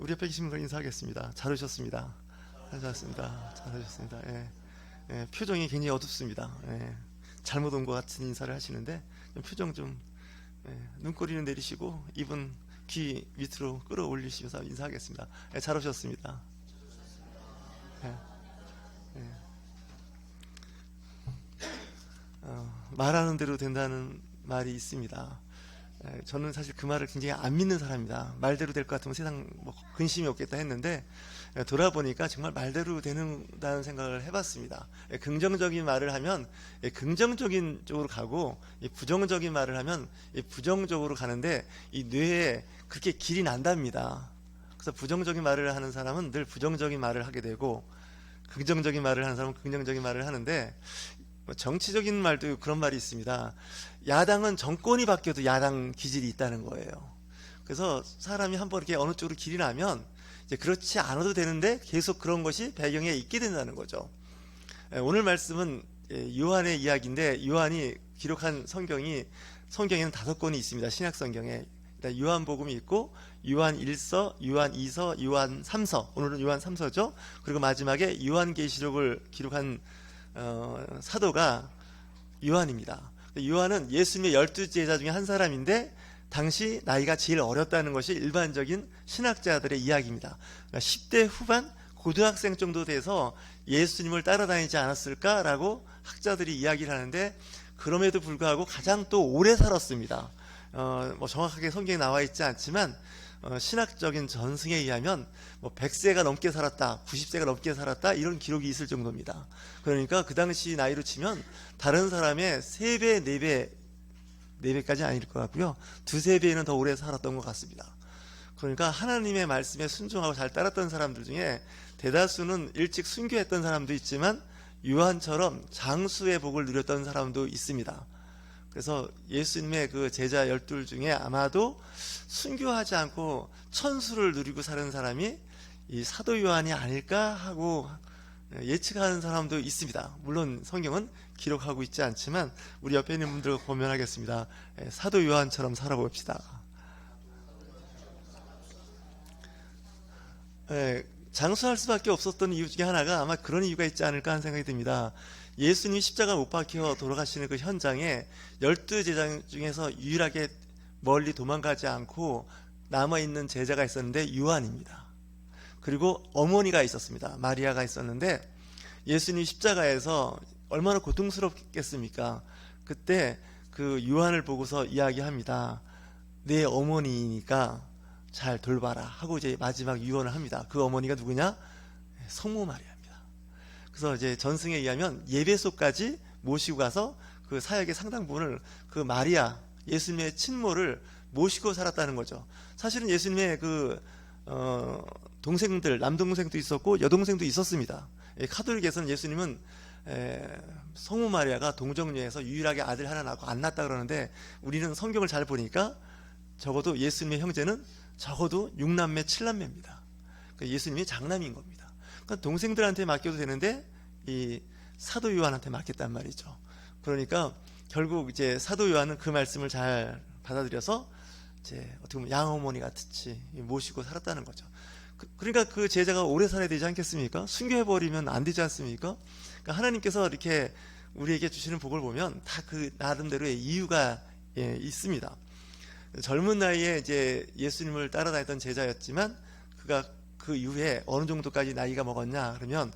우리 옆에 계신 분들 인사하겠습니다. 잘 오셨습니다. 잘 오셨습니다. 잘 오셨습니다. 표정이 굉장히 어둡습니다. 잘못 온 것 같은 인사를 하시는데 표정 좀 눈꼬리는 내리시고 입은 귀 밑으로 끌어올리시면서 인사하겠습니다. 잘 오셨습니다. 말하는 대로 된다는 말이 있습니다. 저는 사실 그 말을 굉장히 안 믿는 사람입니다. 말대로 될 것 같으면 세상 뭐 근심이 없겠다 했는데 돌아보니까 정말 말대로 된다는 생각을 해봤습니다. 긍정적인 말을 하면 긍정적인 쪽으로 가고 부정적인 말을 하면 부정적으로 가는데 이 뇌에 그렇게 길이 난답니다. 그래서 부정적인 말을 하는 사람은 늘 부정적인 말을 하게 되고 긍정적인 말을 하는 사람은 긍정적인 말을 하는데 정치적인 말도 그런 말이 있습니다. 야당은 정권이 바뀌어도 야당 기질이 있다는 거예요. 그래서 사람이 한번 이렇게 어느 쪽으로 길이 나면 이제 그렇지 않아도 되는데 계속 그런 것이 배경에 있게 된다는 거죠. 오늘 말씀은 요한의 이야기인데 요한이 기록한 성경에는 5권이 있습니다. 신약 성경에 요한복음이 있고 요한 1서, 요한 2서, 요한 3서. 오늘은 요한 3서죠. 그리고 마지막에 요한계시록을 기록한 사도가 요한입니다. 요한은 예수님의 12제자 중에 한 사람인데 당시 나이가 제일 어렸다는 것이 일반적인 신학자들의 이야기입니다. 그러니까 10대 후반 고등학생 정도 돼서 예수님을 따라다니지 않았을까라고 학자들이 이야기를 하는데 그럼에도 불구하고 가장 또 오래 살았습니다. 뭐 정확하게 성경에 나와 있지 않지만 신학적인 전승에 의하면 뭐 100세가 넘게 살았다, 90세가 넘게 살았다 이런 기록이 있을 정도입니다. 그러니까 그 당시 나이로 치면 다른 사람의 3배, 4배, 4배까지 아닐 것 같고요. 2, 3배는 더 오래 살았던 것 같습니다. 그러니까 하나님의 말씀에 순종하고 잘 따랐던 사람들 중에 대다수는 일찍 순교했던 사람도 있지만 요한처럼 장수의 복을 누렸던 사람도 있습니다. 그래서 예수님의 그 제자 12 중에 아마도 순교하지 않고 천수를 누리고 사는 사람이 이 사도 요한이 아닐까 하고 예측하는 사람도 있습니다. 물론 성경은 기록하고 있지 않지만 우리 옆에 있는 분들 보면 하겠습니다. 사도 요한처럼 살아봅시다. 장수할 수밖에 없었던 이유 중에 하나가 아마 그런 이유가 있지 않을까 하는 생각이 듭니다. 예수님이 십자가 못 박혀 돌아가시는 그 현장에 12제자 중에서 유일하게 멀리 도망가지 않고 남아있는 제자가 있었는데 요한입니다. 그리고 어머니가 있었습니다. 마리아가 있었는데 예수님이 십자가에서 얼마나 고통스럽겠습니까? 그때 그 요한을 보고서 이야기합니다. 내 어머니니까 잘 돌봐라 하고 이제 마지막 유언을 합니다. 그 어머니가 누구냐? 성모 마리아입니다. 그래서 이제 전승에 의하면 예배소까지 모시고 가서 그 사역의 상당 부분을 그 마리아 예수님의 친모를 모시고 살았다는 거죠. 사실은 예수님의 그 동생들 남동생도 있었고 여동생도 있었습니다. 카톨릭에서는 예수님은 성모 마리아가 동정녀에서 유일하게 아들 하나 낳고 안 낳았다 그러는데 우리는 성경을 잘 보니까 적어도 예수님의 형제는 적어도 6남매 7남매입니다. 그러니까 예수님이 장남인 겁니다. 그러니까 동생들한테 맡겨도 되는데 이 사도 요한한테 맡겼단 말이죠. 그러니까 결국 이제 사도 요한은 그 말씀을 잘 받아들여서 이제 어떻게 보면 양어머니 같이 모시고 살았다는 거죠. 그러니까 그 제자가 오래 살아야 되지 않겠습니까? 순교해버리면 안 되지 않습니까? 그러니까 하나님께서 이렇게 우리에게 주시는 복을 보면 다 그 나름대로의 이유가 있습니다. 젊은 나이에 이제 예수님을 따라다녔던 제자였지만 그가 그 이후에 어느 정도까지 나이가 먹었냐 그러면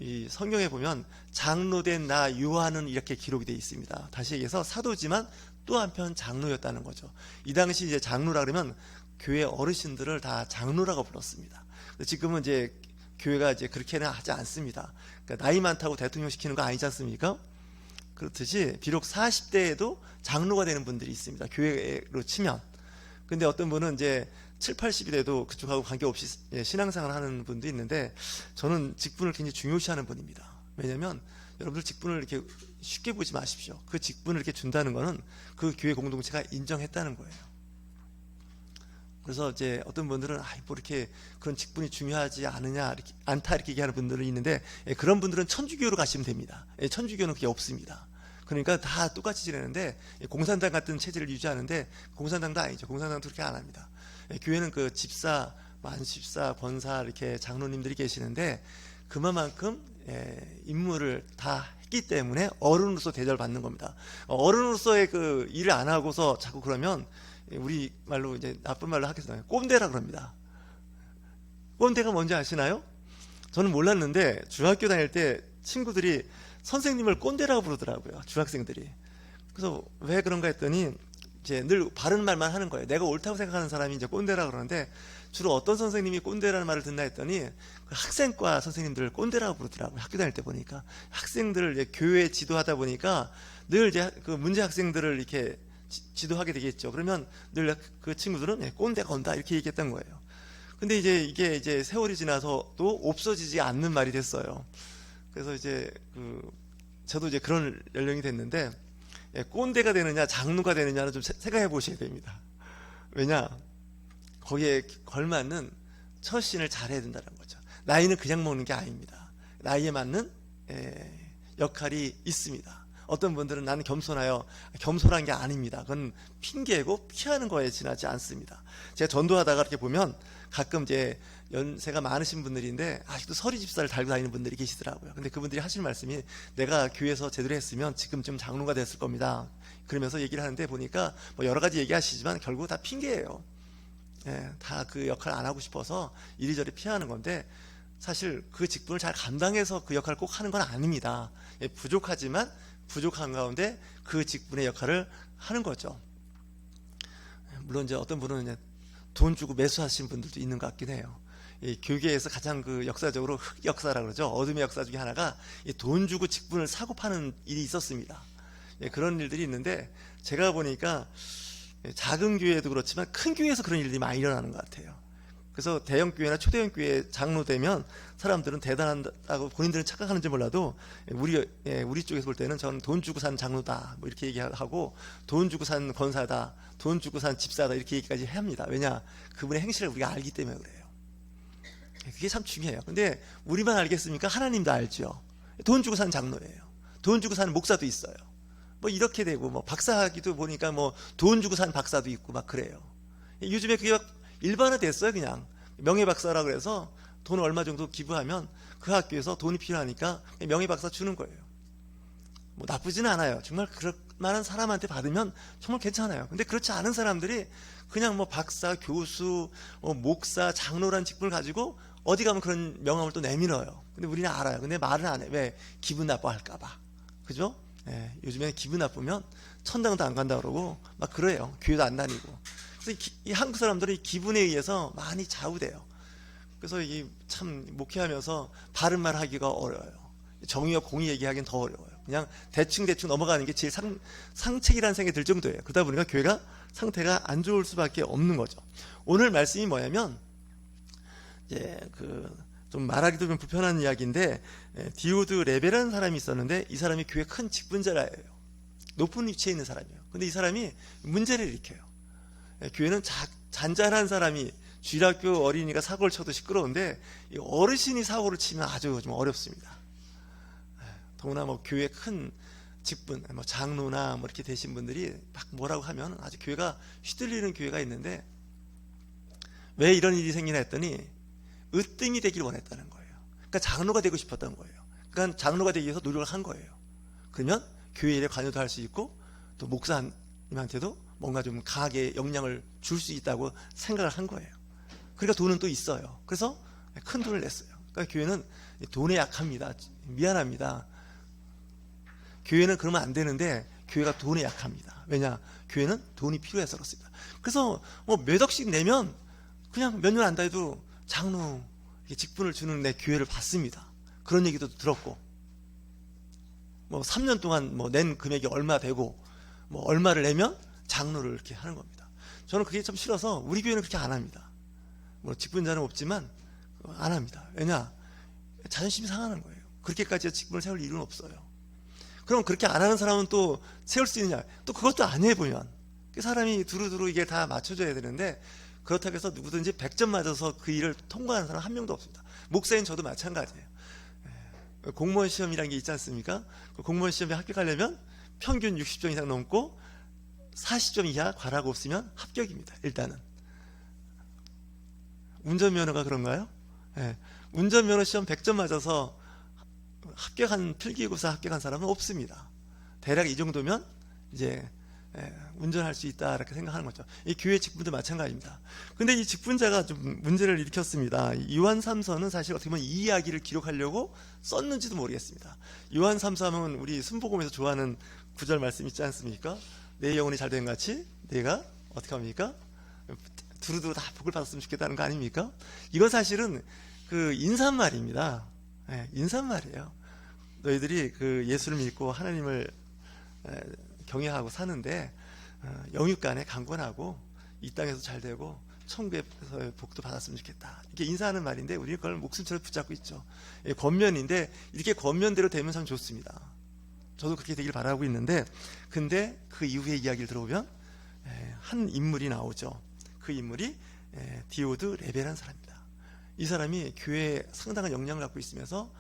이 성경에 보면 장로된 나 요한은 이렇게 기록이 되어 있습니다. 다시 얘기해서 사도지만 또 한편 장로였다는 거죠. 이 당시 이제 장로라 그러면 교회 어르신들을 다 장로라고 불렀습니다. 지금은 이제 교회가 이제 그렇게는 하지 않습니다. 그러니까 나이 많다고 대통령 시키는 거 아니지 않습니까? 그렇듯이 비록 40대에도 장로가 되는 분들이 있습니다. 교회로 치면. 근데 어떤 분은 이제 7, 80이 돼도 그쪽하고 관계없이 신앙생활을 하는 분도 있는데 저는 직분을 굉장히 중요시하는 분입니다. 왜냐하면 여러분들 직분을 이렇게 쉽게 보지 마십시오. 그 직분을 이렇게 준다는 거는 그 교회 공동체가 인정했다는 거예요. 그래서 이제 어떤 분들은 뭐 이렇게 그런 직분이 중요하지 않느냐 않다 이렇게 얘기하는 분들은 있는데 그런 분들은 천주교로 가시면 됩니다. 천주교는 그게 없습니다. 그러니까 다 똑같이 지내는데 공산당 같은 체제를 유지하는데 공산당도 아니죠. 공산당도 그렇게 안 합니다. 교회는 그 집사 안십사, 권사 이렇게 장로님들이 계시는데 그만큼 임무를 다 했기 때문에 어른으로서 대접을 받는 겁니다. 어른으로서의 그 일을 안 하고서 자꾸 그러면 우리 말로 이제 나쁜 말로 하겠습니다. 꼰대라 그럽니다. 꼰대가 뭔지 아시나요? 저는 몰랐는데 중학교 다닐 때 친구들이 선생님을 꼰대라고 부르더라고요. 중학생들이. 그래서 왜 그런가 했더니 이제 늘 바른 말만 하는 거예요. 내가 옳다고 생각하는 사람이 이제 꼰대라 그러는데 주로 어떤 선생님이 꼰대라는 말을 듣나 했더니 그 학생과 선생님들을 꼰대라고 부르더라고요. 학교 다닐 때 보니까 학생들을 이제 교회 지도하다 보니까 늘 이제 그 문제 학생들을 이렇게 지도하게 되겠죠. 그러면 늘 그 친구들은 꼰대 건다 이렇게 얘기했던 거예요. 근데 이제 이게 이제 세월이 지나서도 없어지지 않는 말이 됐어요. 그래서 이제 저도 이제 그런 연령이 됐는데 꼰대가 되느냐 장로가 되느냐는 좀 생각해 보셔야 됩니다. 왜냐 거기에 걸맞는 처신을 잘해야 된다는 거죠. 나이는 그냥 먹는 게 아닙니다. 나이에 맞는 역할이 있습니다. 어떤 분들은 나는 겸손하여 겸손한 게 아닙니다. 그건 핑계고 피하는 거에 지나지 않습니다. 제가 전도하다가 이렇게 보면 가끔 이제 연세가 많으신 분들인데 아직도 서리 집사를 달고 다니는 분들이 계시더라고요. 근데 그분들이 하시는 말씀이 내가 교회에서 제대로 했으면 지금쯤 장로가 됐을 겁니다. 그러면서 얘기를 하는데 보니까 뭐 여러 가지 얘기하시지만 결국 다 핑계예요. 다 그 역할 안 하고 싶어서 이리저리 피하는 건데 사실 그 직분을 잘 감당해서 그 역할을 꼭 하는 건 아닙니다. 부족하지만 부족한 가운데 그 직분의 역할을 하는 거죠. 물론 이제 어떤 분은 이제 돈 주고 매수하신 분들도 있는 것 같긴 해요. 이 교계에서 가장 그 역사적으로 흑 역사라 그러죠. 어둠의 역사 중에 하나가 이 돈 주고 직분을 사고 파는 일이 있었습니다. 그런 일들이 있는데 제가 보니까 작은 교회도 그렇지만 큰 교회에서 그런 일들이 많이 일어나는 것 같아요. 그래서 대형 교회나 초대형 교회 장로 되면 사람들은 대단하다고 본인들은 착각하는지 몰라도 우리 쪽에서 볼 때는 저는 돈 주고 산 장로다 뭐 이렇게 얘기하고 돈 주고 산 권사다, 돈 주고 산 집사다 이렇게 얘기까지 해야 합니다. 왜냐 그분의 행실을 우리가 알기 때문에 그래요. 그게 참 중요해요. 근데 우리만 알겠습니까? 하나님도 알죠. 돈 주고 산 장로예요. 돈 주고 산 목사도 있어요. 뭐 이렇게 되고 뭐 박사학위도 보니까 뭐 돈 주고 산 박사도 있고 막 그래요. 요즘에 그게 막 일반화됐어요. 그냥 명예박사라 그래서 돈 얼마 정도 기부하면 그 학교에서 돈이 필요하니까 명예박사 주는 거예요. 뭐 나쁘지는 않아요. 정말 그럴 만한 사람한테 받으면 정말 괜찮아요. 근데 그렇지 않은 사람들이 그냥 뭐 박사, 교수, 목사, 장로란 직분을 가지고 어디 가면 그런 명함을 또 내밀어요. 근데 우리는 알아요. 근데 말은 안 해. 왜? 기분 나빠할까봐. 그죠? 요즘에 기분 나쁘면 천당도 안 간다 그러고 막 그래요. 교회도 안 다니고. 그래서 이 한국 사람들은 이 기분에 의해서 많이 좌우돼요. 그래서 이 참 목회하면서 바른 말 하기가 어려워요. 정의와 공의 얘기하기는 더 어려워요. 그냥 대충 넘어가는 게 제일 상책이라는 생각이 들 정도예요. 그러다 보니까 교회가 상태가 안 좋을 수밖에 없는 거죠. 오늘 말씀이 뭐냐면 좀 말하기도 좀 불편한 이야기인데 디오드 레베라는 사람이 있었는데 이 사람이 교회 큰 직분자라예요. 높은 위치에 있는 사람이에요. 근데 이 사람이 문제를 일으켜요. 교회는 잔잔한 사람이 주일학교 어린이가 사고를 쳐도 시끄러운데 어르신이 사고를 치면 아주 좀 어렵습니다. 더구나 뭐 교회 큰 직분, 뭐 장로나 뭐 이렇게 되신 분들이 막 뭐라고 하면 아주 교회가 휘둘리는 교회가 있는데 왜 이런 일이 생기나 했더니 으뜸이 되길 원했다는 거예요. 그러니까 장로가 되고 싶었던 거예요. 그러니까 장로가 되기 위해서 노력을 한 거예요. 그러면 교회 일에 관여도 할 수 있고 또 목사님한테도 뭔가 좀 강하게 영향을 줄 수 있다고 생각을 한 거예요. 그러니까 돈은 또 있어요. 그래서 큰 돈을 냈어요. 그러니까 교회는 돈에 약합니다. 미안합니다. 교회는 그러면 안 되는데 교회가 돈에 약합니다. 왜냐? 교회는 돈이 필요해서 그렇습니다. 그래서 뭐 몇 억씩 내면 그냥 몇 년 안 돼도 장로 직분을 주는 내 교회를 받습니다. 그런 얘기도 들었고 뭐 3년 동안 뭐 낸 금액이 얼마 되고 뭐 얼마를 내면 장로를 이렇게 하는 겁니다. 저는 그게 참 싫어서 우리 교회는 그렇게 안 합니다. 뭐 직분자는 없지만 안 합니다. 왜냐? 자존심이 상하는 거예요. 그렇게까지 직분을 세울 일은 없어요. 그럼 그렇게 안 하는 사람은 또 세울 수 있느냐? 또 그것도 안 해보면 그 사람이 두루두루 이게 다 맞춰줘야 되는데 그렇다고 해서 누구든지 100점 맞아서 그 일을 통과하는 사람 한 명도 없습니다. 목사인 저도 마찬가지예요. 공무원 시험이라는 게 있지 않습니까? 그 공무원 시험에 합격하려면 평균 60점 이상 넘고 40점 이하 과라가 없으면 합격입니다. 일단은 운전면허가 그런가요? 예. 운전면허 시험 100점 맞아서 필기고사 합격한 사람은 없습니다. 대략 이 정도면 이제 운전할 수 있다 이렇게 생각하는 거죠. 이 교회 직분도 마찬가지입니다. 근데 이 직분자가 좀 문제를 일으켰습니다. 요한 3서는 사실 어떻게 보면 이 이야기를 기록하려고 썼는지도 모르겠습니다. 요한 3서는 우리 순복음에서 좋아하는 구절 말씀 있지 않습니까? 내 영혼이 잘된 같이 내가 어떻게 합니까? 두루두루 다 복을 받았으면 좋겠다는 거 아닙니까? 이건 사실은 그 인사말입니다. 인사말이에요. 너희들이 그 예수를 믿고 하나님을 경외하고 사는데 영육간에 강건하고 이 땅에서 잘 되고 천국에서의 복도 받았으면 좋겠다. 이게 인사하는 말인데 우리는 그걸 목숨처럼 붙잡고 있죠. 권면인데 이렇게 권면대로 되면 참 좋습니다. 저도 그렇게 되길 바라고 있는데, 근데 그 이후에 이야기를 들어보면 한 인물이 나오죠. 그 인물이 디오드 레베라는 사람입니다. 이 사람이 교회에 상당한 영향을 갖고 있으면서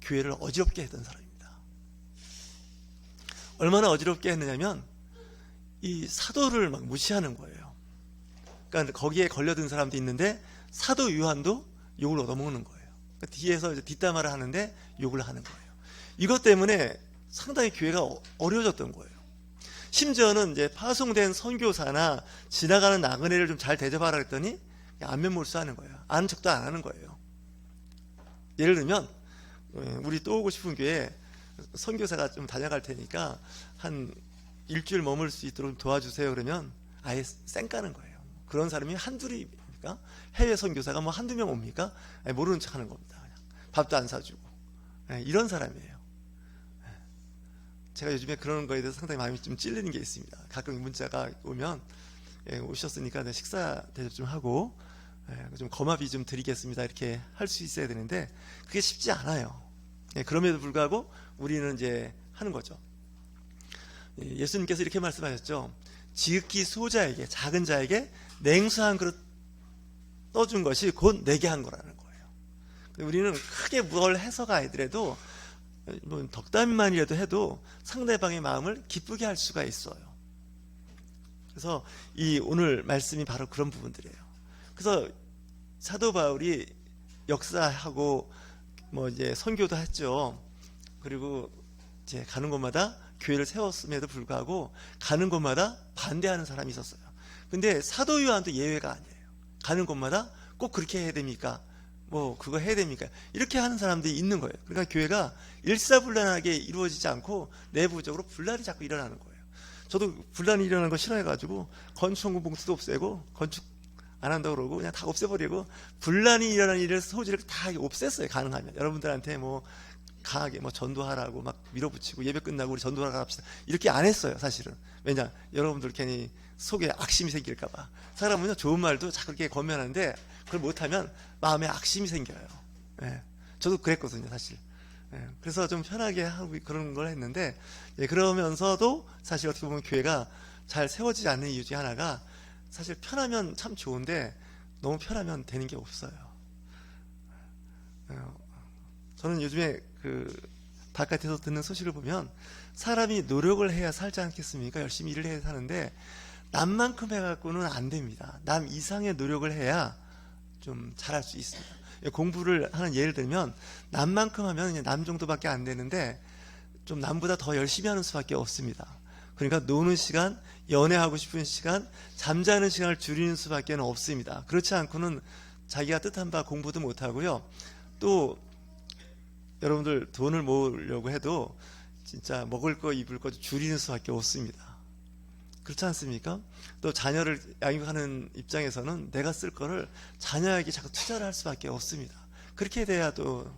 교회를 어지럽게 했던 사람입니다. 얼마나 어지럽게 했느냐면 이 사도를 막 무시하는 거예요. 그러니까 거기에 걸려든 사람도 있는데 사도 요한도 욕을 얻어먹는 거예요. 그러니까 뒤에서 이제 뒷담화를 하는데 욕을 하는 거예요. 이것 때문에 상당히 교회가 어려워졌던 거예요. 심지어는 이제 파송된 선교사나 지나가는 나그네를 좀 잘 대접하라 했더니 안면몰수하는 거예요. 아는 척도 안 하는 거예요. 예를 들면 우리 또 오고 싶은 교회에 선교사가 좀 다녀갈 테니까 한 일주일 머물 수 있도록 도와주세요. 그러면 아예 쌩까는 거예요. 그런 사람이 한둘입니까? 해외 선교사가 뭐 한두 명 옵니까? 모르는 척 하는 겁니다. 그냥. 밥도 안 사주고 이런 사람이에요. 제가 요즘에 그런 거에 대해서 상당히 마음이 좀 찔리는 게 있습니다. 가끔 문자가 오면 오셨으니까 식사 대접 좀 하고 좀 거마비 좀 드리겠습니다 이렇게 할 수 있어야 되는데 그게 쉽지 않아요. 그럼에도 불구하고 우리는 이제 하는 거죠. 예수님께서 이렇게 말씀하셨죠. 지극히 소자에게, 작은 자에게 냉수 한 그릇 떠준 것이 곧 내게 한 거라는 거예요. 우리는 크게 뭘 해서가 아니더라도 뭐 덕담만이라도 해도 상대방의 마음을 기쁘게 할 수가 있어요. 그래서 이 오늘 말씀이 바로 그런 부분들이에요. 그래서 사도 바울이 역사하고 뭐 이제 선교도 했죠. 그리고 이제 가는 곳마다 교회를 세웠음에도 불구하고 가는 곳마다 반대하는 사람이 있었어요. 근데 사도 요한도 예외가 아니에요. 가는 곳마다 꼭 그렇게 해야 됩니까? 뭐 그거 해야 됩니까? 이렇게 하는 사람들이 있는 거예요. 그러니까 교회가 일사불란하게 이루어지지 않고 내부적으로 분란이 자꾸 일어나는 거예요. 저도 분란이 일어나는 거 싫어해가지고 건축원금 봉투도 없애고 건축 안 한다고 그러고 그냥 다 없애버리고 분란이 일어나는 일을 소지를 다 없앴어요. 가능하면 여러분들한테 뭐 강하게 뭐 전도하라고 막 밀어붙이고 예배 끝나고 우리 전도하러 갑시다 이렇게 안 했어요. 사실은 왜냐 여러분들 괜히 속에 악심이 생길까봐. 사람은요 좋은 말도 자꾸 이렇게 권면하는데 그걸 못하면 마음에 악심이 생겨요. 저도 그랬거든요 사실. 그래서 좀 편하게 하고 그런 걸 했는데 그러면서도 사실 어떻게 보면 교회가 잘 세워지지 않는 이유 중에 하나가 사실 편하면 참 좋은데 너무 편하면 되는 게 없어요. 저는 요즘에 그 바깥에서 듣는 소식을 보면 사람이 노력을 해야 살지 않겠습니까? 열심히 일을 해야 사는데 남만큼 해갖고는 안 됩니다. 남 이상의 노력을 해야 좀 잘할 수 있습니다. 공부를 하는 예를 들면 남만큼 하면 남 정도밖에 안 되는데 좀 남보다 더 열심히 하는 수밖에 없습니다. 그러니까 노는 시간, 연애하고 싶은 시간, 잠자는 시간을 줄이는 수밖에 없습니다. 그렇지 않고는 자기가 뜻한 바 공부도 못하고요. 또 여러분들 돈을 모으려고 해도 진짜 먹을 거 입을 거 줄이는 수밖에 없습니다. 그렇지 않습니까? 또 자녀를 양육하는 입장에서는 내가 쓸 거를 자녀에게 자꾸 투자를 할 수밖에 없습니다. 그렇게 돼야 또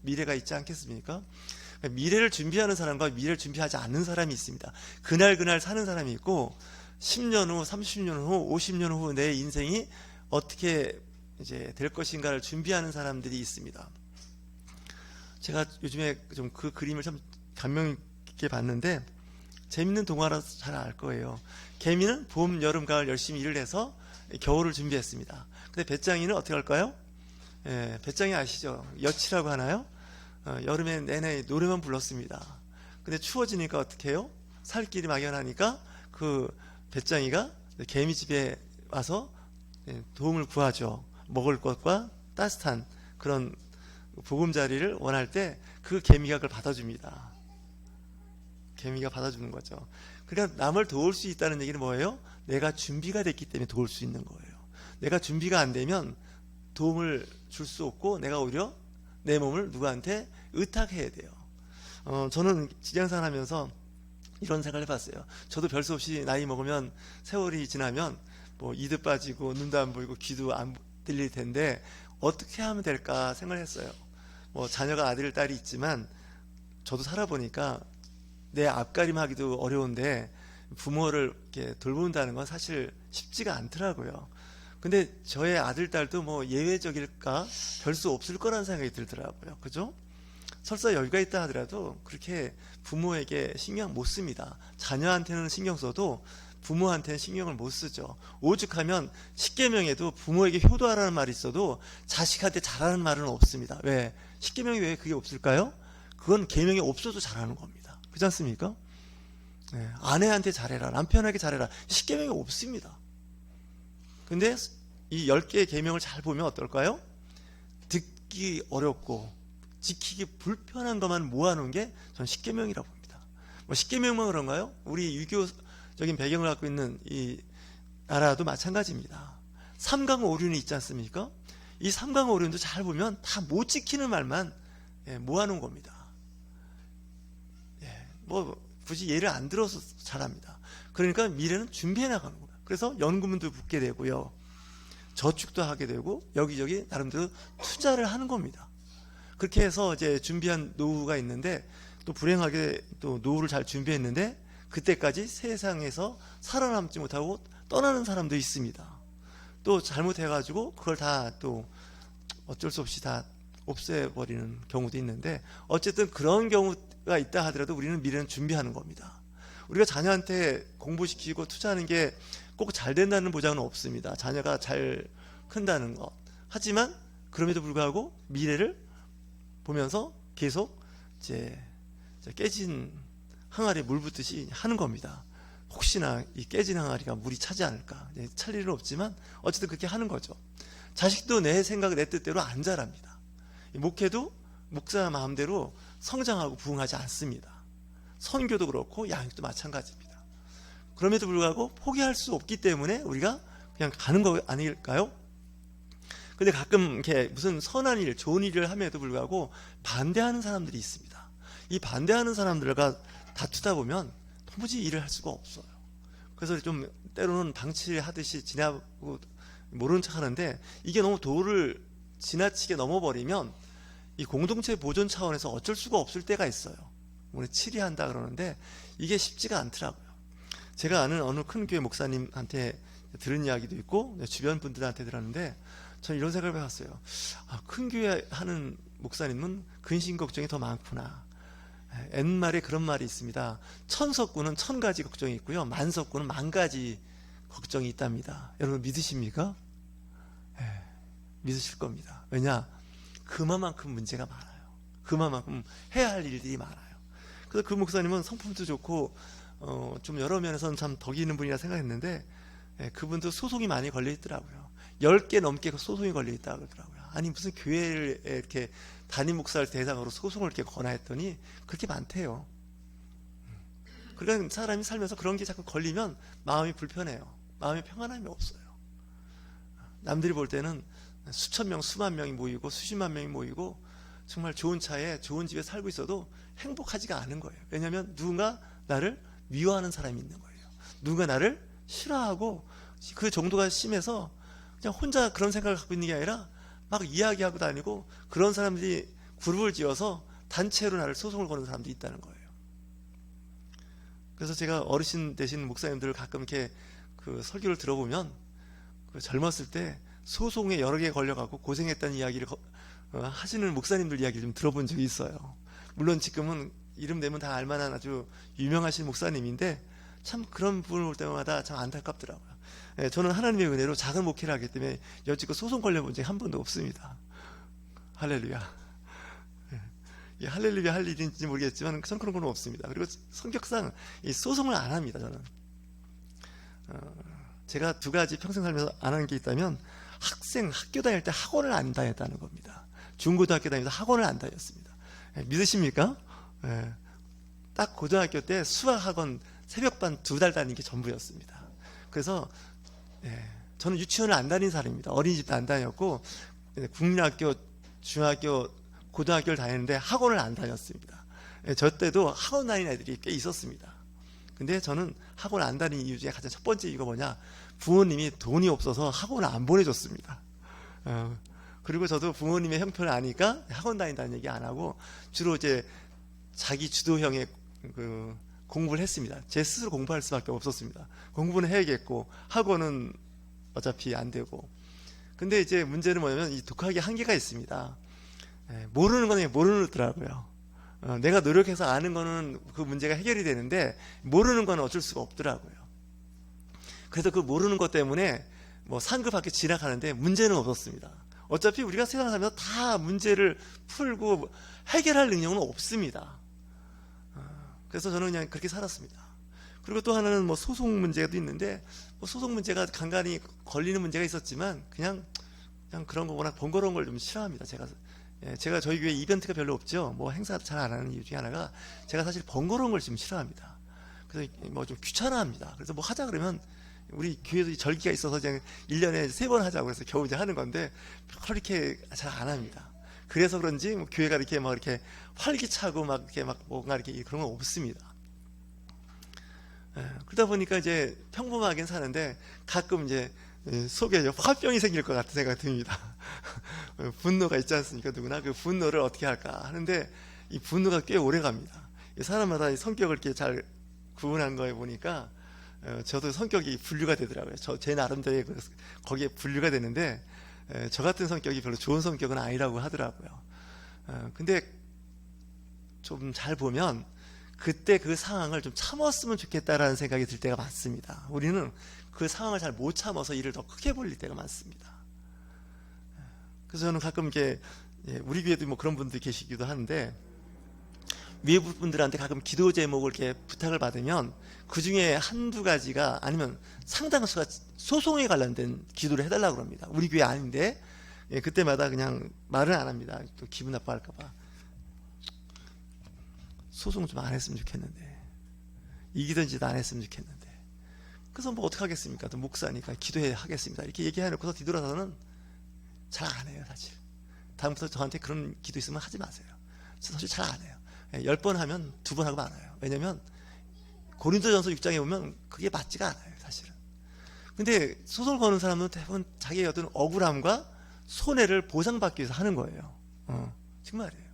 미래가 있지 않겠습니까? 미래를 준비하는 사람과 미래를 준비하지 않는 사람이 있습니다. 그날 사는 사람이 있고 10년 후, 30년 후, 50년 후 내 인생이 어떻게 이제 될 것인가를 준비하는 사람들이 있습니다. 제가 요즘에 좀 그 그림을 참 감명 깊게 봤는데 재밌는 동화라서 잘 알 거예요. 개미는 봄, 여름, 가을 열심히 일을 해서 겨울을 준비했습니다. 근데 배짱이는 어떻게 할까요? 배짱이 아시죠? 여치라고 하나요? 여름에 내내 노래만 불렀습니다. 근데 추워지니까 어떻게 해요? 살 길이 막연하니까 그 배짱이가 개미 집에 와서 도움을 구하죠. 먹을 것과 따뜻한 그런 보금자리를 원할 때 그 개미가 그걸 받아줍니다. 개미가 받아주는 거죠. 그러니까 남을 도울 수 있다는 얘기는 뭐예요? 내가 준비가 됐기 때문에 도울 수 있는 거예요. 내가 준비가 안 되면 도움을 줄 수 없고 내가 오히려 내 몸을 누구한테 의탁해야 돼요. 저는 직장생활 하면서 이런 생각을 해봤어요. 저도 별 수 없이 나이 먹으면 세월이 지나면 뭐 이도 빠지고 눈도 안 보이고 귀도 안 들릴 텐데 어떻게 하면 될까 생각을 했어요. 뭐 자녀가 아들 딸이 있지만 저도 살아보니까 내 앞가림하기도 어려운데 부모를 이렇게 돌본다는 건 사실 쉽지가 않더라고요. 근데 저의 아들 딸도 뭐 예외적일까 별 수 없을 거라는 생각이 들더라고요. 그죠? 설사 여유가 있다 하더라도 그렇게 부모에게 신경 못 씁니다. 자녀한테는 신경 써도 부모한테는 신경을 못 쓰죠. 오죽하면 십계명에도 부모에게 효도하라는 말이 있어도 자식한테 잘하는 말은 없습니다. 왜? 십계명이 왜 그게 없을까요? 그건 계명이 없어도 잘하는 겁니다. 그렇지 않습니까? 네, 아내한테 잘해라, 남편에게 잘해라, 십계명이 없습니다. 근데 이 10개의 계명을 잘 보면 어떨까요? 듣기 어렵고 지키기 불편한 것만 모아놓은 게 전 십계명이라고 봅니다. 뭐 십계명만 그런가요? 우리 유교적인 배경을 갖고 있는 이 나라도 마찬가지입니다. 삼강오륜이 있지 않습니까? 이 삼강오륜도 잘 보면 다 못 지키는 말만 모아놓은 겁니다. 뭐 굳이 예를 안 들어서 잘합니다. 그러니까 미래는 준비해 나가는 거예요. 그래서 연금도 붙게 되고요, 저축도 하게 되고 여기저기 나름대로 투자를 하는 겁니다. 그렇게 해서 이제 준비한 노후가 있는데 또 불행하게 또 노후를 잘 준비했는데 그때까지 세상에서 살아남지 못하고 떠나는 사람도 있습니다. 또 잘못해가지고 그걸 다 또 어쩔 수 없이 다 없애버리는 경우도 있는데 어쨌든 그런 경우가 있다 하더라도 우리는 미래는 준비하는 겁니다. 우리가 자녀한테 공부시키고 투자하는 게 꼭 잘 된다는 보장은 없습니다. 자녀가 잘 큰다는 것. 하지만 그럼에도 불구하고 미래를 보면서 계속 이제 깨진 항아리에 물 붓듯이 하는 겁니다. 혹시나 이 깨진 항아리가 물이 차지 않을까. 찰 일은 없지만 어쨌든 그렇게 하는 거죠. 자식도 내 생각, 내 뜻대로 안 자랍니다. 목회도 목사 마음대로 성장하고 부흥하지 않습니다. 선교도 그렇고 양육도 마찬가지입니다. 그럼에도 불구하고 포기할 수 없기 때문에 우리가 그냥 가는 거 아닐까요? 근데 가끔 이렇게 무슨 선한 일, 좋은 일을 함에도 불구하고 반대하는 사람들이 있습니다. 이 반대하는 사람들과 다투다 보면 도무지 일을 할 수가 없어요. 그래서 좀 때로는 방치하듯이 지나고 모르는 척 하는데 이게 너무 도를 지나치게 넘어버리면 이 공동체 보존 차원에서 어쩔 수가 없을 때가 있어요. 우리 치리한다 그러는데 이게 쉽지가 않더라고요. 제가 아는 어느 큰 교회 목사님한테 들은 이야기도 있고 주변 분들한테 들었는데 저는 이런 생각을 해봤어요. 큰 교회 하는 목사님은 근심 걱정이 더 많구나. 옛말에 그런 말이 있습니다. 천석구는 1000가지 걱정이 있고요, 만석구는 10,000가지 걱정이 있답니다. 여러분 믿으십니까? 믿으실 겁니다. 왜냐? 그만큼 문제가 많아요. 그만큼 해야 할 일들이 많아요. 그래서 그 목사님은 성품도 좋고 좀 여러 면에서는 참 덕이 있는 분이라 생각했는데 그분도 소송이 많이 걸려 있더라고요. 10개 넘게 소송이 걸려 있다고 그러더라고요. 아니 무슨 교회를 이렇게 담임 목사를 대상으로 소송을 이렇게 거나 했더니 그렇게 많대요. 그러니까 사람이 살면서 그런 게 자꾸 걸리면 마음이 불편해요. 마음에 평안함이 없어요. 남들이 볼 때는 수천 명, 수만 명이 모이고 수십만 명이 모이고 정말 좋은 차에 좋은 집에 살고 있어도 행복하지가 않은 거예요. 왜냐하면 누군가 나를 미워하는 사람이 있는 거예요. 누군가 나를 싫어하고 그 정도가 심해서 그냥 혼자 그런 생각을 갖고 있는 게 아니라 막 이야기하고 다니고 그런 사람들이 그룹을 지어서 단체로 나를 소송을 거는 사람도 있다는 거예요. 그래서 제가 어르신 되신 목사님들을 가끔 이렇게 그 설교를 들어보면 그 젊었을 때 소송에 여러 개 걸려갖고 고생했다는 이야기를 하시는 목사님들 이야기를 좀 들어본 적이 있어요. 물론 지금은 이름 내면 다 알만한 아주 유명하신 목사님인데 참 그런 부분을 볼 때마다 참 안타깝더라고요. 저는 하나님의 은혜로 작은 목회를 하기 때문에 여지껏 소송 걸려본 적이 한 번도 없습니다. 할렐루야. 할렐루야 할 일인지 모르겠지만 전 그런 건 없습니다. 그리고 성격상 이 소송을 안 합니다. 저는 제가 두 가지 평생 살면서 안 하는 게 있다면 학교 다닐 때 학원을 안 다녔다는 겁니다. 중고등학교 다니면서 학원을 안 다녔습니다. 믿으십니까? 딱 고등학교 때 수학학원 새벽반 2달 다닌 게 전부였습니다. 그래서 저는 유치원을 안 다닌 사람입니다. 어린이집도 안 다녔고 국민학교, 중학교, 고등학교를 다녔는데 학원을 안 다녔습니다. 저 때도 학원 다니는 애들이 꽤 있었습니다. 근데 저는 학원 안 다닌 이유 중에 가장 첫 번째 이유가 뭐냐, 부모님이 돈이 없어서 학원을 안 보내줬습니다. 그리고 저도 부모님의 형편을 아니까 학원 다닌다는 얘기 안 하고 주로 이제 자기 주도형의 그 공부를 했습니다. 제 스스로 공부할 수밖에 없었습니다. 공부는 해야겠고 학원은 어차피 안 되고. 근데 이제 문제는 뭐냐면 이 독학의 한계가 있습니다. 모르는 건 모르더라고요. 내가 노력해서 아는 거는 그 문제가 해결이 되는데 모르는 건 어쩔 수가 없더라고요. 그래서 그 모르는 것 때문에 뭐 상급 학교 진학하는데 문제는 없었습니다. 어차피 우리가 세상 살면서 다 문제를 풀고 해결할 능력은 없습니다. 그래서 저는 그냥 그렇게 살았습니다. 그리고 또 하나는 뭐 소송 문제도 있는데, 뭐 소송 문제가 간간히 걸리는 문제가 있었지만 그냥 그런 거 워낙 번거로운 걸 좀 싫어합니다. 제가 저희 교회 이벤트가 별로 없죠. 뭐 행사 잘 안 하는 이유 중에 하나가 제가 사실 번거로운 걸 좀 싫어합니다. 그래서 뭐 좀 귀찮아합니다. 그래서 뭐 하자 그러면 우리 교회도 절기가 있어서 그냥 1년에 3번 하자고 해서 겨우 이제 하는 건데 그렇게 잘 안 합니다. 그래서 그런지 뭐 교회가 이렇게 막 이렇게 활기차고 막 이렇게 막 뭔가 이렇게 그런 건 없습니다. 그러다 보니까 이제 평범하긴 사는데 가끔 이제 속에 화병이 생길 것 같은 생각이 듭니다. 분노가 있지 않습니까? 누구나 그 분노를 어떻게 할까 하는데 이 분노가 꽤 오래 갑니다. 사람마다 이 성격을 이렇게 잘 구분한 거에 보니까 저도 성격이 분류가 되더라고요. 제 나름대로 거기에 분류가 되는데 저 같은 성격이 별로 좋은 성격은 아니라고 하더라고요. 근데 좀 잘 보면 그때 그 상황을 좀 참았으면 좋겠다라는 생각이 들 때가 많습니다. 우리는 그 상황을 잘 못 참아서 일을 더 크게 벌릴 때가 많습니다. 그래서 저는 가끔 이렇게 우리 교회도 뭐 그런 분들이 계시기도 하는데 외부 분들한테 가끔 기도 제목을 이렇게 부탁을 받으면 그 중에 한두 가지가 아니면 상당수가 소송에 관련된 기도를 해달라고 합니다. 우리 교회 아닌데 그때마다 그냥 말은 안 합니다. 또 기분 나빠할까봐. 소송 좀 안 했으면 좋겠는데, 이기든지도 안 했으면 좋겠는데. 그래서 뭐 어떻게 하겠습니까? 또 목사니까 기도해 하겠습니다. 이렇게 얘기해놓고서 뒤돌아서는 잘 안 해요, 사실. 다음부터 저한테 그런 기도 있으면 하지 마세요. 사실 잘 안 해요. 10번 하면 2번 하고 말아요. 왜냐면 고린도전서 6장에 보면 그게 맞지가 않아요, 사실은. 근데 소송을 거는 사람은 대부분 자기의 어떤 억울함과 손해를 보상받기 위해서 하는 거예요. 정말이에요.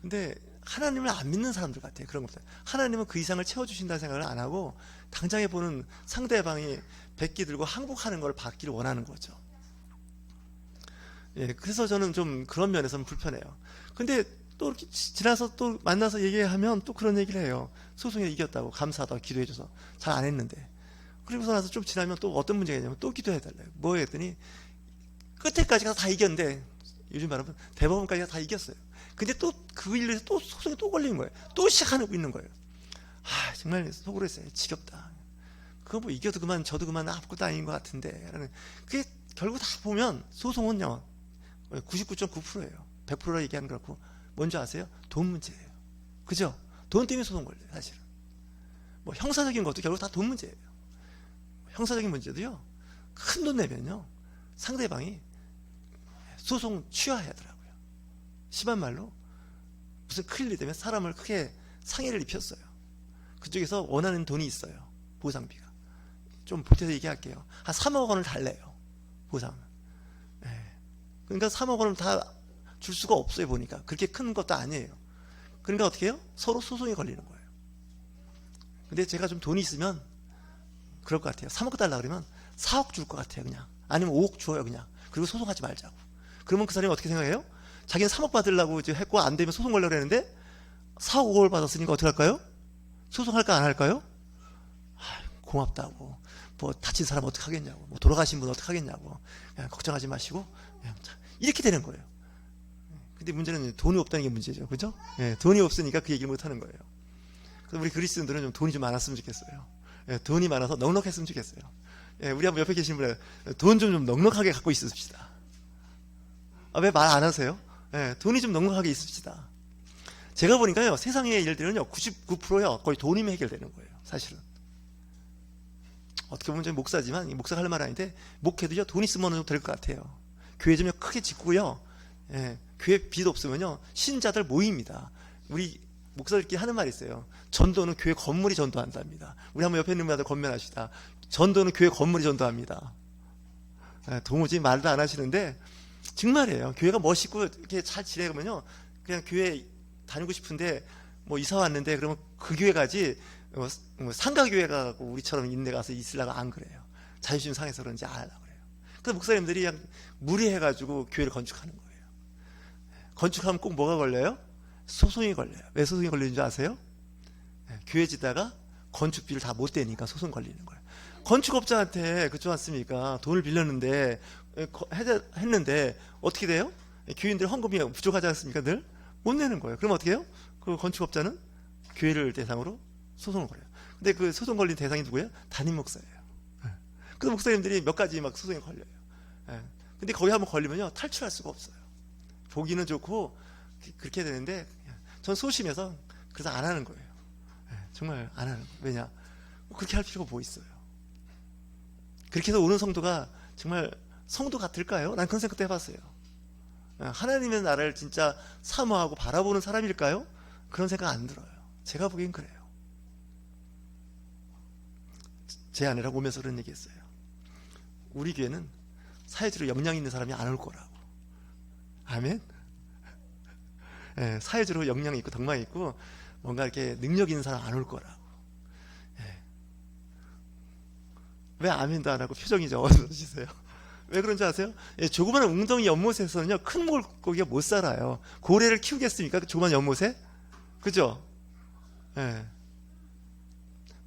근데 하나님을 안 믿는 사람들 같아요. 그런 것들. 하나님은 그 이상을 채워주신다는 생각을 안 하고 당장에 보는 상대방이 백기 들고 항복하는 걸 받기를 원하는 거죠. 그래서 저는 좀 그런 면에서는 불편해요. 근데 또 이렇게 지나서 또 만나서 얘기하면 또 그런 얘기를 해요. 소송에 이겼다고 감사하다고 기도해줘서 잘 안 했는데. 그리고서 나서 좀 지나면 또 어떤 문제가 있냐면 또 기도해달래요. 뭐 했더니 끝에까지 가서 다 이겼는데, 요즘 말하면 대법원까지 다 이겼어요. 근데 또 그 일로 해서 또 소송이 또 걸리는 거예요. 또 시작하고 있는 거예요. 정말 속으로 했어요. 지겹다. 그거 뭐 이겨도 그만 저도 그만 아무것도 아닌 것 같은데. 그게 결국 다 보면 소송은요 99.9%예요 100%라 얘기하는 거 그렇고 뭔지 아세요? 돈 문제예요. 그죠? 돈 때문에 소송 걸려요. 사실은 뭐 형사적인 것도 결국 다 돈 문제예요. 형사적인 문제도요 큰 돈 내면요 상대방이 소송 취하하더라고요. 심한 말로 무슨 큰일이 되면 사람을 크게 상해를 입혔어요. 그쪽에서 원하는 돈이 있어요. 보상비가. 좀 보태서 얘기할게요. 한 3억 원을 달래요. 보상을. 그러니까 3억 원을 다 줄 수가 없어요. 보니까. 그렇게 큰 것도 아니에요. 그러니까 어떻게 해요? 서로 소송이 걸리는 거예요. 근데 제가 좀 돈이 있으면 그럴 것 같아요. 3억 달라 그러면 4억 줄 것 같아요. 그냥. 아니면 5억 줘요. 그냥. 그리고 소송하지 말자고. 그러면 그 사람이 어떻게 생각해요? 자기는 3억 받으려고 이제 했고 안 되면 소송 걸려고 했는데 4억 5억을 받았으니까 어떻게 할까요? 소송할까 안 할까요? 고맙다고. 뭐 다친 사람 어떻게 하겠냐고. 뭐 돌아가신 분 어떻게 하겠냐고. 그냥 걱정하지 마시고 그냥 이렇게 되는 거예요. 근데 문제는 돈이 없다는 게 문제죠. 그죠? 돈이 없으니까 그 얘기를 못 하는 거예요. 그래서 우리 그리스도인들은 좀 돈이 좀 많았으면 좋겠어요. 돈이 많아서 넉넉했으면 좋겠어요. 예, 우리 한번 옆에 계신 분에 돈 좀 넉넉하게 갖고 있읍시다. 왜 말 안 하세요? 예, 돈이 좀 넉넉하게 있읍시다. 제가 보니까요, 세상의 일들은요, 99%요, 거의 돈이면 해결되는 거예요, 사실은. 어떻게 보면 좀 목사지만, 목사가 할 말 아닌데, 목회도요, 돈 있으면 좀 될 것 같아요. 교회 좀 크게 짓고요, 예, 교회 빚 없으면요, 신자들 모입니다. 우리 목사들끼리 하는 말이 있어요. 전도는 교회 건물이 전도한답니다. 우리 한번 옆에 있는 분들 건면하시다. 전도는 교회 건물이 전도합니다. 예, 도무지 말도 안 하시는데, 정말이에요. 교회가 멋있고 이렇게 잘 지내면요, 그냥 교회 다니고 싶은데 뭐 이사 왔는데 그러면 그 교회 가지, 상가 교회 가고 우리처럼 인내 가서 있으려고 안 그래요. 자존심 상해서 그런지 안 하려고 그래요. 그래서 목사님들이 그냥 무리해가지고 교회를 건축하는 거예요. 건축하면 꼭 뭐가 걸려요? 소송이 걸려요. 왜 소송이 걸리는 줄 아세요? 교회 지다가 건축비를 다 못 대니까 소송 걸리는 거예요. 건축업자한테 그렇지 않습니까? 돈을 빌렸는데 했는데 어떻게 돼요? 교인들 헌금이 부족하지 않습니까? 늘 못 내는 거예요. 그럼 어떻게 해요? 그 건축업자는 교회를 대상으로 소송을 걸어요. 근데 그 소송 걸린 대상이 누구예요? 담임 목사예요. 그래서 목사님들이 몇 가지 막 소송이 걸려요. 근데 거기 한번 걸리면요, 탈출할 수가 없어요. 보기는 좋고 그렇게 되는데 전 소심해서 그래서 안 하는 거예요. 정말 안 하는 거예요. 왜냐? 그렇게 할 필요가 뭐 있어요? 그렇게 해서 오는 성도가 정말 성도 같을까요? 난 그런 생각도 해봤어요. 하나님의 나라를 진짜 사모하고 바라보는 사람일까요? 그런 생각 안 들어요. 제가 보기엔 그래요. 제 아내랑 오면서 그런 얘기 했어요. 우리 교회는 사회적으로 역량 있는 사람이 안 올 거라고. 아멘? 예, 사회적으로 역량이 있고 덕망이 있고 뭔가 이렇게 능력 있는 사람 안 올 거라고. 예. 왜 아멘도 안 하고 표정이 좀 어두워지세요? 왜 그런지 아세요? 예, 조그마한 웅덩이 연못에서는요, 큰 물고기가 못 살아요. 고래를 키우겠습니까? 그 조그마한 연못에? 그죠? 예.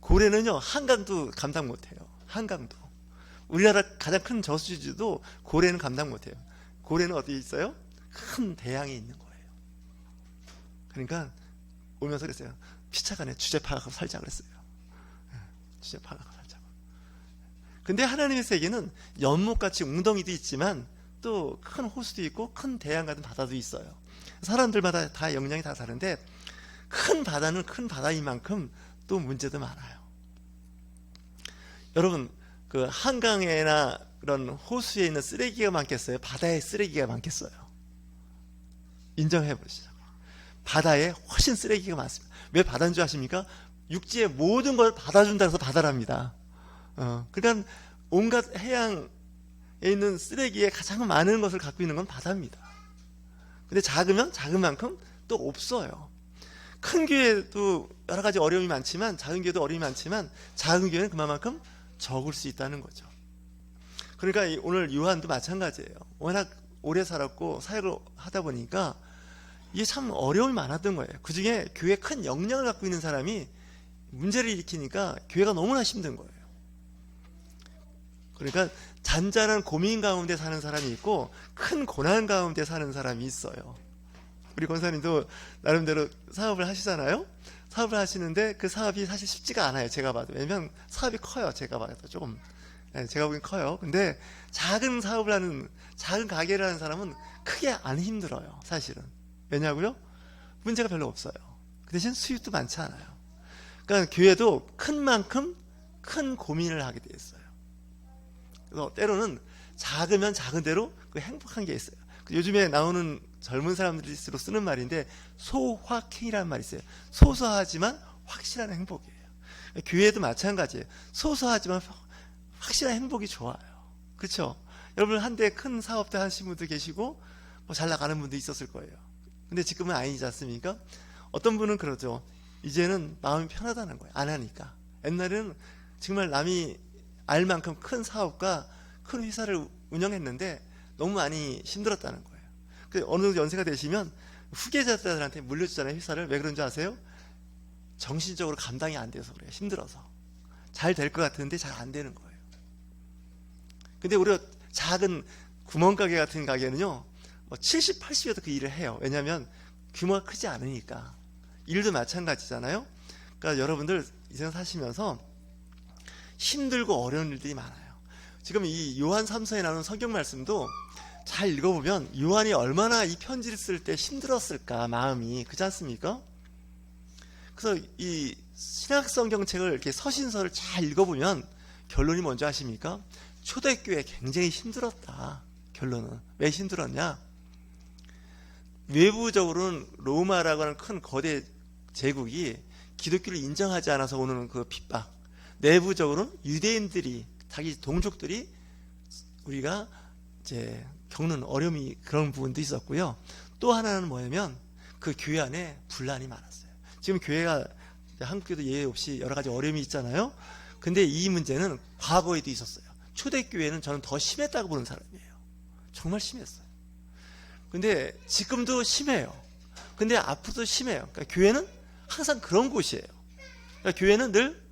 고래는요, 한강도 감당 못 해요. 한강도. 우리나라 가장 큰 저수지도 고래는 감당 못 해요. 고래는 어디 있어요? 큰 대양에 있는 거예요. 그러니까 오면서 그랬어요. 피차간에 주제 파악하고 살자 그랬어요. 주제 파악하고 살자고. 근데 하나님의 세계는 연못같이 웅덩이도 있지만 또 큰 호수도 있고 큰 대양 같은 바다도 있어요. 사람들마다 다 역량이 다 다른데 큰 바다는 큰 바다인 만큼 또 문제도 많아요. 여러분, 그 한강에나 그런 호수에 있는 쓰레기가 많겠어요? 바다에 쓰레기가 많겠어요? 인정해 보시죠. 바다에 훨씬 쓰레기가 많습니다. 왜 바다인 줄 아십니까? 육지의 모든 걸 받아준다 해서 바다랍니다. 그러니까 온갖 해양에 있는 쓰레기에 가장 많은 것을 갖고 있는 건 바다입니다. 근데 작으면 작은 만큼 또 없어요. 큰 교회도 여러 가지 어려움이 많지만, 작은 교회도 어려움이 많지만, 작은 교회는 그만큼 적을 수 있다는 거죠. 그러니까 오늘 요한도 마찬가지예요. 워낙 오래 살았고 사역을 하다 보니까 이게 참 어려움이 많았던 거예요. 그 중에 교회에 큰 역량을 갖고 있는 사람이 문제를 일으키니까 교회가 너무나 힘든 거예요. 그러니까 잔잔한 고민 가운데 사는 사람이 있고 큰 고난 가운데 사는 사람이 있어요. 우리 권사님도 나름대로 사업을 하시잖아요. 사업을 하시는데 그 사업이 사실 쉽지가 않아요. 제가 봐도. 왜냐면 사업이 커요. 제가 봐도 조금. 제가 보기엔 커요. 근데 작은 사업을 하는, 작은 가게를 하는 사람은 크게 안 힘들어요. 사실은. 왜냐고요? 문제가 별로 없어요. 그 대신 수입도 많지 않아요. 그러니까 교회도 큰 만큼 큰 고민을 하게 돼 있어요. 그래서 때로는 작으면 작은 대로 그 행복한 게 있어요. 요즘에 나오는 젊은 사람들이 주로 쓰는 말인데 소확행이라는 말이 있어요. 소소하지만 확실한 행복이에요. 교회도 마찬가지예요. 소소하지만 확실한 행복이 좋아요. 그렇죠? 여러분 한때 큰 사업도 하신 분도 계시고 뭐 잘 나가는 분도 있었을 거예요. 근데 지금은 아니지 않습니까? 어떤 분은 그러죠. 이제는 마음이 편하다는 거예요. 안 하니까. 옛날에는 정말 남이 알 만큼 큰 사업과 큰 회사를 운영했는데 너무 많이 힘들었다는 거예요. 어느 정도 연세가 되시면 후계자들한테 물려주잖아요. 회사를. 왜 그런 줄 아세요? 정신적으로 감당이 안 돼서 그래요. 힘들어서. 잘 될 것 같은데 잘 안 되는 거예요. 근데 우리가 작은 구멍가게 같은 가게는요, 70, 80여도 그 일을 해요. 왜냐하면 규모가 크지 않으니까. 일도 마찬가지잖아요. 그러니까 여러분들 이 세상 사시면서 힘들고 어려운 일들이 많아요. 지금 이 요한 3서에 나오는 성경 말씀도 잘 읽어보면 요한이 얼마나 이 편지를 쓸 때 힘들었을까, 마음이. 그렇지 않습니까? 그래서 이 신약 성경책을 이렇게 서신서를 잘 읽어보면 결론이 뭔지 아십니까? 초대교회 굉장히 힘들었다. 결론은. 왜 힘들었냐? 외부적으로는 로마라고 하는 큰 거대 제국이 기독교를 인정하지 않아서 오는 그 핍박, 내부적으로는 유대인들이, 자기 동족들이 우리가 이제 겪는 어려움이, 그런 부분도 있었고요. 또 하나는 뭐냐면 그 교회 안에 분란이 많았어요. 지금 교회가, 한국교회도 예외 없이 여러 가지 어려움이 있잖아요. 근데 이 문제는 과거에도 있었어요. 초대교회는 저는 더 심했다고 보는 사람이에요. 정말 심했어요. 근데 지금도 심해요. 근데 앞으로도 심해요. 그러니까 교회는 항상 그런 곳이에요. 그러니까 교회는 늘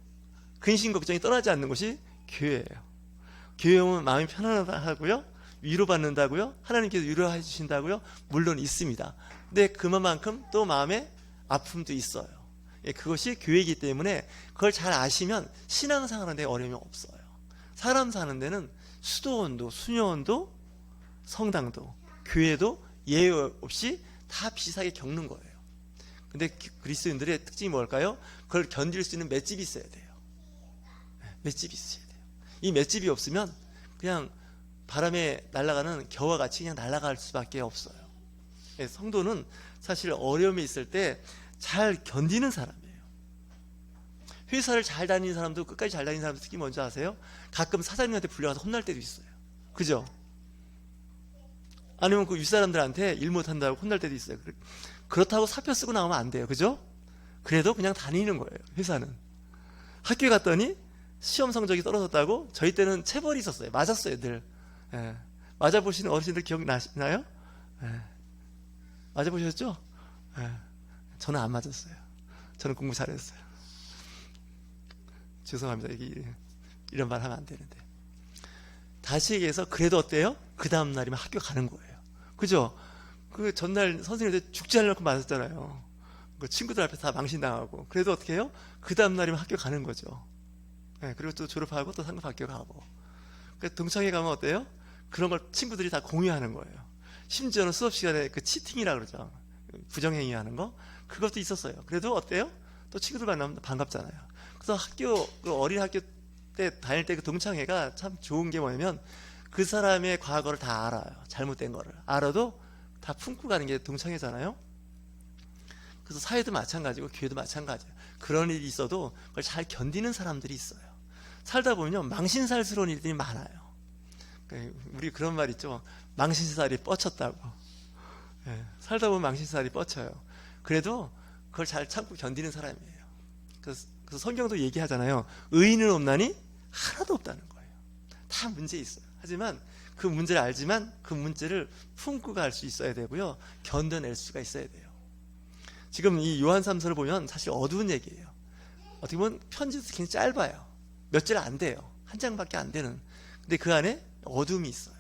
근심 걱정이 떠나지 않는 곳이 교회예요. 교회 오면 마음이 편안하고요, 위로받는다고요, 하나님께서 위로해 주신다고요, 물론 있습니다. 근데 그만큼 또 마음에 아픔도 있어요. 그것이 교회이기 때문에 그걸 잘 아시면 신앙생활하는 데 어려움이 없어요. 사람 사는 데는 수도원도, 수녀원도, 성당도, 교회도 예외 없이 다 비슷하게 겪는 거예요. 근데 그리스도인들의 특징이 뭘까요? 그걸 견딜 수 있는 맷집이 있어야 돼요. 맷집이 있어야 돼요. 이 맷집이 없으면 그냥 바람에 날아가는 겨와 같이 그냥 날아갈 수밖에 없어요. 성도는 사실 어려움이 있을 때 잘 견디는 사람이에요. 회사를 잘 다니는 사람도, 끝까지 잘 다니는 사람도 특히 뭔지 아세요? 가끔 사장님한테 불려가서 혼날 때도 있어요. 그죠? 아니면 그 윗사람들한테 일 못한다고 혼날 때도 있어요. 그렇다고 사표 쓰고 나오면 안 돼요. 그죠? 그래도 그냥 다니는 거예요. 회사는. 학교에 갔더니 시험 성적이 떨어졌다고, 저희 때는 체벌이 있었어요. 맞았어요, 늘. 예. 맞아보시는 어르신들 기억나시나요? 예. 맞아보셨죠? 예. 저는 안 맞았어요. 저는 공부 잘했어요. 죄송합니다. 이런 말 하면 안 되는데. 다시 얘기해서 그래도 어때요? 그 다음날이면 학교 가는 거예요. 그죠? 그 전날 선생님한테 죽지 않으려고 맞았잖아요. 그 친구들 앞에 다 망신당하고. 그래도 어떻게 해요? 그 다음날이면 학교 가는 거죠. 네, 그리고 또 졸업하고 또 상급 학교 가고. 그 동창회 가면 어때요? 그런 걸 친구들이 다 공유하는 거예요. 심지어는 수업 시간에 그 치팅이라고 그러죠. 부정행위 하는 거. 그것도 있었어요. 그래도 어때요? 또 친구들 만나면 반갑잖아요. 그래서 학교, 그 어린 학교 때 다닐 때 그 동창회가 참 좋은 게 뭐냐면 그 사람의 과거를 다 알아요. 잘못된 거를. 알아도 다 품고 가는 게 동창회잖아요. 그래서 사회도 마찬가지고 교회도 마찬가지예요. 그런 일이 있어도 그걸 잘 견디는 사람들이 있어요. 살다 보면요, 망신살스러운 일들이 많아요. 우리 그런 말 있죠. 망신살이 뻗쳤다고. 네, 살다 보면 망신살이 뻗쳐요. 그래도 그걸 잘 참고 견디는 사람이에요. 그래서 성경도 얘기하잖아요. 의인은 없나니 하나도 없다는 거예요. 다 문제 있어요. 하지만 그 문제를 알지만 그 문제를 품고 갈 수 있어야 되고요, 견뎌낼 수가 있어야 돼요. 지금 이 요한 3서를 보면 사실 어두운 얘기예요. 어떻게 보면 편지도 굉장히 짧아요. 몇 줄 안 돼요. 한 장밖에 안 되는. 근데 그 안에 어둠이 있어요.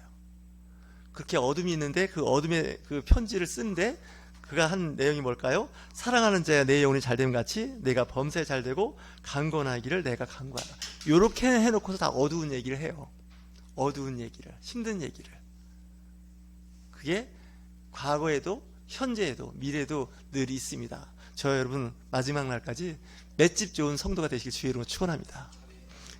그렇게 어둠이 있는데 그 어둠의 그 편지를 쓰는데 그가 한 내용이 뭘까요? 사랑하는 자야 내 영혼이 잘됨 같이 내가 범사에 잘되고 강건하기를 내가 간구하라. 이렇게 해놓고서 다 어두운 얘기를 해요. 어두운 얘기를, 힘든 얘기를. 그게 과거에도 현재에도 미래에도 늘 있습니다. 저 여러분 마지막 날까지 맷집 좋은 성도가 되시길 주의 이름으로 축원합니다.